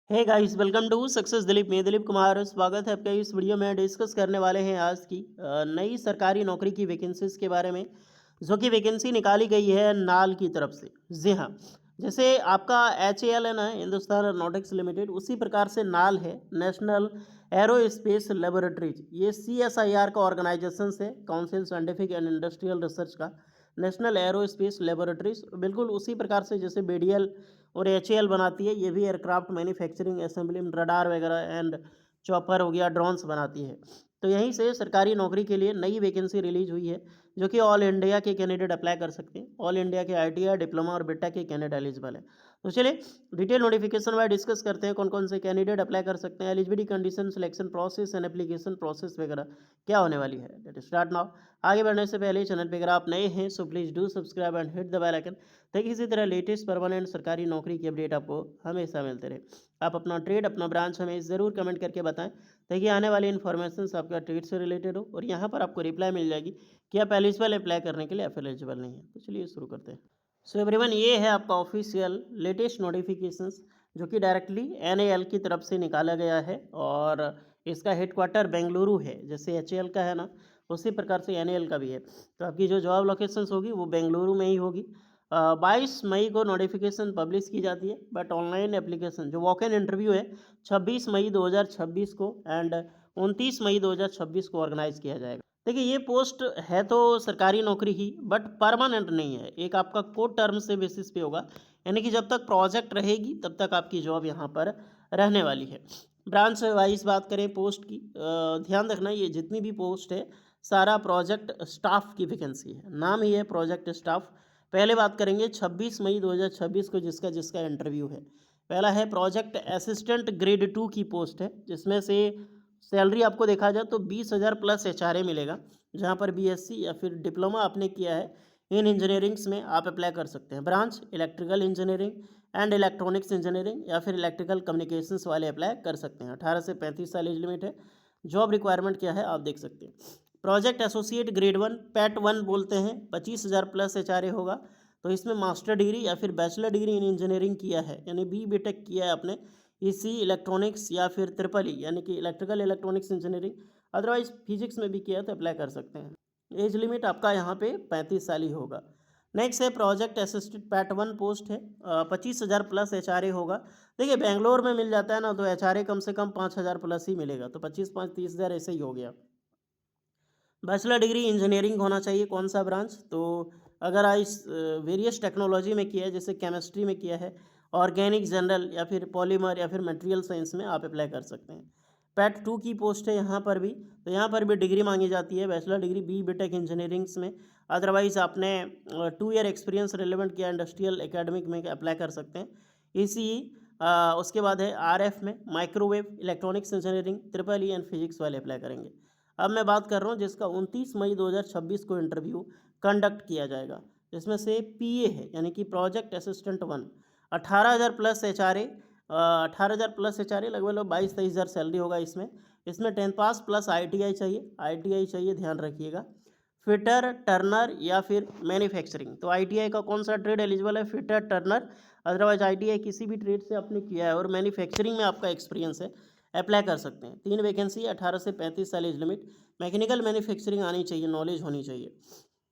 Hey guys, welcome to success Dilip. मैं दिलीप कुमार, स्वागत है आपका इस वीडियो में। डिस्कस करने वाले हैं आज की नई सरकारी नौकरी की वैकेंसीज के बारे में, जो कि वैकेंसी निकाली गई है नाल की तरफ से। जी हाँ, जैसे आपका HAL है ना, हिंदुस्तान एरोनॉटिक्स लिमिटेड, उसी प्रकार से नाल है, नेशनल एरोस्पेस लेबोरेटरीज। ये CSIR का ऑर्गेनाइजेशन है, council scientific and industrial research का। नेशनल एरोस्पेस लेबोरेटरीज बिल्कुल उसी प्रकार से जैसे BDL और HAL बनाती है, ये भी एयरक्राफ्ट मैन्युफैक्चरिंग असेंबली में रडार वगैरह एंड चॉपर हो गया, ड्रोन्स बनाती है। तो यहीं से सरकारी नौकरी के लिए नई वैकेंसी रिलीज हुई है, जो कि ऑल इंडिया के कैंडिडेट अप्लाई कर सकते हैं। ऑल इंडिया के ITI, डिप्लोमा और बीटेक के कैंडिडेट एलिजिबल है। तो चलिए डिटेल नोटिफिकेशन वाइज डिस्कस करते हैं कौन कौन से कैंडिडेट अप्लाई कर सकते हैं, eligibility condition, selection process and application process वगैरह क्या होने वाली है। Let start now. आगे बढ़ने से पहले चैनल पे अगर आप नए हैं so please do subscribe and hit the bell icon, ताकि इसी तरह लेटेस्ट परमानेंट सरकारी नौकरी की अपडेट आपको हमेशा मिलते रहे। आप अपना ट्रेड, अपना ब्रांच हमें ज़रूर कमेंट करके बताएं, ताकि आने वाली इन्फॉर्मेशन आपका ट्रेड से रिलेटेड हो और यहाँ पर आपको रिप्लाई मिल जाएगी कि आप एलिजिबल अप्लाई करने के लिए या फिर एलिजिबल नहीं है। तो चलिए शुरू करते हैं। सो एवरीवन, ये है आपका ऑफिशियल लेटेस्ट नोटिफिकेशंस, जो कि डायरेक्टली NAL की तरफ से निकाला गया है और इसका हेडक्वार्टर बेंगलुरु है। जैसे HAL का है ना, उसी प्रकार से NAL का भी है। तो आपकी जो जॉब लोकेशंस होगी वो बेंगलुरु में ही होगी। 22 मई को नोटिफिकेशन पब्लिश की जाती है, बट ऑनलाइन एप्लीकेशन जो वॉक इन इंटरव्यू है 26 मई 2026 को एंड 29 मई 2026 को ऑर्गेनाइज किया जाएगा। देखिए, ये पोस्ट है तो सरकारी नौकरी ही, बट परमानेंट नहीं है। एक आपका कोड टर्म से बेसिस पे होगा, यानी कि जब तक प्रोजेक्ट रहेगी तब तक आपकी जॉब यहाँ पर रहने वाली है। ब्रांच वाइज बात करें पोस्ट की, ध्यान रखना ये जितनी भी पोस्ट है सारा प्रोजेक्ट स्टाफ की वैकेंसी है, नाम ही है प्रोजेक्ट स्टाफ। पहले बात करेंगे 26 मई 2026 को जिसका जिसका इंटरव्यू है। पहला है प्रोजेक्ट असिस्टेंट ग्रेड 2 की पोस्ट है, जिसमें से सैलरी आपको देखा जाए तो 20,000 प्लस HRA मिलेगा। जहाँ पर BSc या फिर डिप्लोमा आपने किया है इन इंजीनियरिंग्स में आप अप्लाई कर सकते हैं। Branch electrical engineering and electronics engineering या फिर इलेक्ट्रिकल कम्युनिकेशंस वाले अप्लाई कर सकते हैं। 18 से 35 साल एज लिमिट है। जॉब रिक्वायरमेंट क्या है आप देख सकते हैं। प्रोजेक्ट एसोसिएट ग्रेड 1 PAT 1 बोलते हैं, 25,000 प्लस HRA होगा। तो इसमें मास्टर डिग्री या फिर बैचलर डिग्री इन इंजीनियरिंग किया है, यानी BTech किया है आपने इसी इलेक्ट्रॉनिक्स या फिर ट्रिपल ई यानी कि electrical electronics engineering, otherwise physics में भी किया तो अप्लाई कर सकते हैं। एज लिमिट आपका यहाँ पे 35 साल ही होगा। नेक्स्ट है प्रोजेक्ट असिस्टेंट PAT 1 पोस्ट है, 25,000 प्लस HRA होगा। देखिए बेंगलोर में मिल जाता है ना, तो HRA कम से कम 5,000 प्लस ही मिलेगा, तो 25 5 30,000 ऐसे ही हो गया। बैचलर डिग्री इंजीनियरिंग होना चाहिए, कौन सा ब्रांच, तो अगर इस वेरियस टेक्नोलॉजी में किया है, जैसे केमिस्ट्री में किया है, ऑर्गेनिक, जनरल या फिर पॉलीमर या फिर मटेरियल साइंस में आप अप्लाई कर सकते हैं। PAT 2 की पोस्ट है यहाँ पर भी, तो यहाँ पर भी डिग्री मांगी जाती है, बैचलर डिग्री BTech इंजीनियरिंग्स में। अदरवाइज आपने 2 ईयर एक्सपीरियंस रिलेवेंट किया इंडस्ट्रियल एकेडमिक में अप्लाई कर सकते हैं। इसी उसके बाद है RF में microwave electronics engineering, triple E and physics वाले अप्लाई करेंगे। अब मैं बात कर रहा हूँ जिसका 29 मई 2026 को इंटरव्यू कंडक्ट किया जाएगा, जिसमें से PA है, यानी कि project assistant 1। 18,000 plus HRA, 18,000 plus HRA लगभग 22-23,000 सैलरी होगा इसमें। इसमें 10 पास प्लस ITI चाहिए, ITI चाहिए, ध्यान रखिएगा। फिटर, टर्नर या फिर मैन्युफैक्चरिंग, तो ITI का कौन सा ट्रेड एलिजिबल है, फिटर, टर्नर। अदरवाइज ITI किसी भी ट्रेड से आपने किया है और मैन्युफैक्चरिंग में आपका एक्सपीरियंस है, अप्लाई कर सकते हैं। 3 वैकेंसी, 18 से 35 साल एज लिमिट। मैकेनिकल मैन्युफैक्चरिंग आनी चाहिए, नॉलेज होनी चाहिए।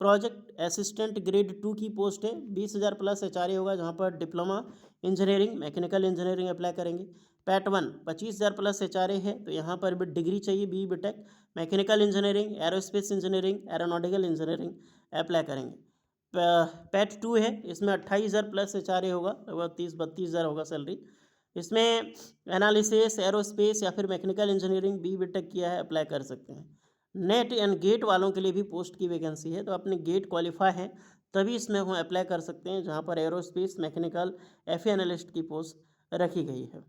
प्रोजेक्ट असिस्टेंट ग्रेड 2 की पोस्ट है, 20,000 प्लस HRA होगा, जहाँ पर diploma engineering, mechanical engineering apply करेंगे। PAT 1 25,000 प्लस HRA है, तो यहाँ पर भी डिग्री चाहिए BTech, mechanical engineering, aerospace engineering, aeronautical engineering apply करेंगे। PAT 2 है, इसमें 28,000 प्लस HRA होगा, लगभग 30-32,000 होगा सैलरी। इसमें एनालिसिस, एरोस्पेस या फिर मैकेनिकल इंजीनियरिंग BTech किया है, अप्लाई कर सकते हैं। नेट एंड गेट वालों के लिए भी पोस्ट की वैकेंसी है, तो अपने गेट क्वालिफाई हैं तभी इसमें हम अप्लाई कर सकते हैं, जहाँ पर एरोस्पेस, मैकेनिकल, FA एनालिस्ट की पोस्ट रखी गई है।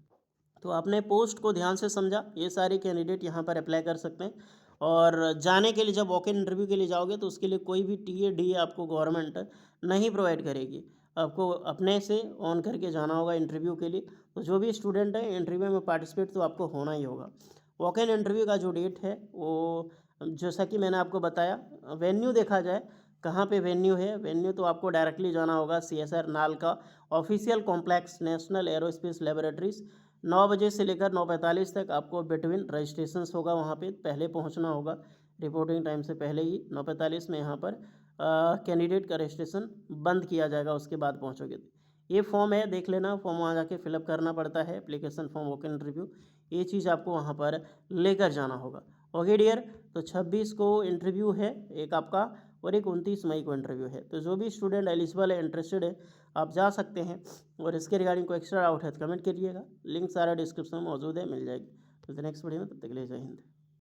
तो आपने पोस्ट को ध्यान से समझा, ये सारे कैंडिडेट यहाँ पर अप्लाई कर सकते हैं। और जाने के लिए जब वॉक इन इंटरव्यू के लिए जाओगे तो उसके लिए कोई भी TA DA आपको गवर्नमेंट नहीं प्रोवाइड करेगी, आपको अपने से ऑन करके जाना होगा इंटरव्यू के लिए। तो जो भी स्टूडेंट है इंटरव्यू में पार्टिसिपेट तो आपको होना ही होगा। वॉक इन इंटरव्यू का जो डेट है वो, जैसा कि मैंने आपको बताया, वेन्यू देखा जाए कहाँ पे वेन्यू है, वेन्यू तो आपको डायरेक्टली जाना होगा CSR नाल का official complex, national aerospace laboratories, 9 बजे से लेकर 9:45 तक आपको बिटवीन रजिस्ट्रेशंस होगा, वहाँ पे पहले पहुँचना होगा, रिपोर्टिंग टाइम से पहले ही 9:45 में यहाँ पर कैंडिडेट का रजिस्ट्रेशन बंद किया जाएगा, उसके बाद पहुँचोगे। ये फॉर्म है, देख लेना, फॉर्म वहाँ जाके फिलअप करना पड़ता है, application form walk in interview, ये चीज़ आपको वहाँ पर लेकर जाना होगा। ओके डियर, तो 26 को इंटरव्यू है एक आपका, और एक 29 मई को इंटरव्यू है। तो जो भी स्टूडेंट एलिजिबल है, इंटरेस्टेड है, आप जा सकते हैं। और इसके रिगार्डिंग कोई एक्स्ट्रा डाउट है तो कमेंट करिएगा, लिंक सारा डिस्क्रिप्शन में मौजूद है, मिल जाएगी। तो नेक्स्ट वीडियो में, तब तक के लिए जय हिंद।